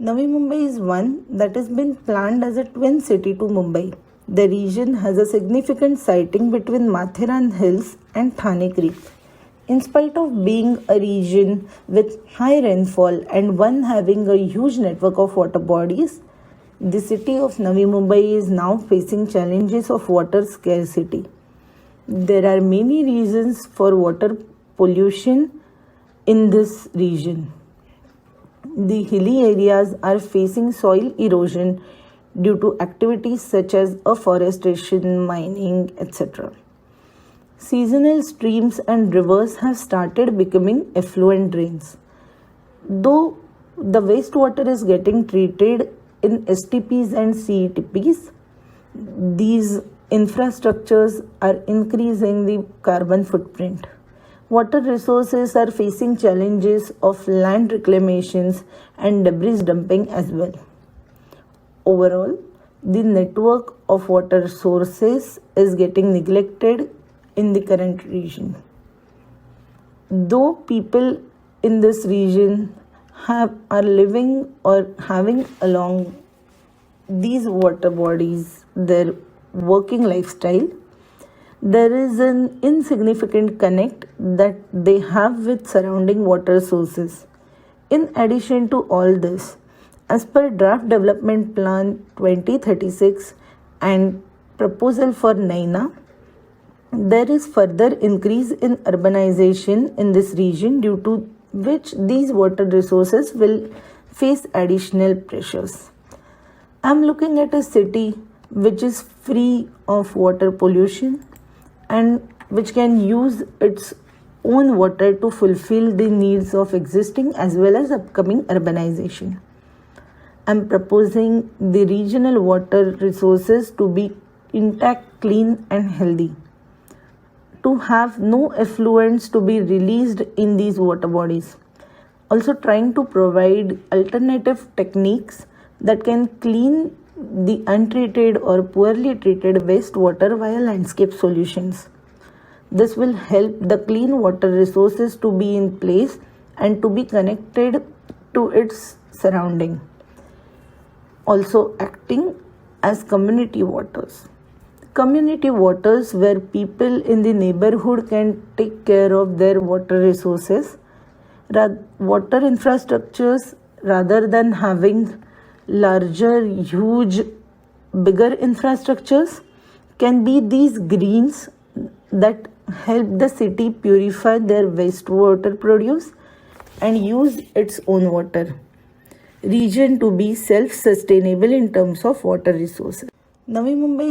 Navi Mumbai is one that has been planned as a twin city to Mumbai. The region has a significant sighting between Mathiran Hills and Thane Creek. In spite of being a region with high rainfall and one having a huge network of water bodies, the city of Navi Mumbai is now facing challenges of water scarcity. There are many reasons for water pollution in this region. The hilly areas are facing soil erosion due to activities such as afforestation, mining, etc. Seasonal streams and rivers have started becoming effluent drains. Though the wastewater is getting treated in STPs and CETPs, these infrastructures are increasing the carbon footprint. Water resources are facing challenges of land reclamations and debris dumping as well. Overall, the network of water sources is getting neglected in the current region. Though people in this region are living or having along these water bodies their working lifestyle, there is an insignificant connect that they have with surrounding water sources. In addition to all this, as per Draft Development Plan 2036 and proposal for NAINA, there is further increase in urbanization in this region, due to which these water resources will face additional pressures. I am looking at a city which is free of water pollution and which can use its own water to fulfill the needs of existing as well as upcoming urbanization. I am proposing the regional water resources to be intact, clean and healthy, to have no effluents to be released in these water bodies. Also trying to provide alternative techniques that can clean the untreated or poorly treated wastewater via landscape solutions. This will help the clean water resources to be in place and to be connected to its surrounding. Also acting as community waters. Community waters where people in the neighborhood can take care of their water resources. Water infrastructures, rather than having larger, huge, bigger infrastructures, can be these greens that help the city purify their wastewater produce and use its own water. Region to be self-sustainable in terms of water resources. Navi Mumbai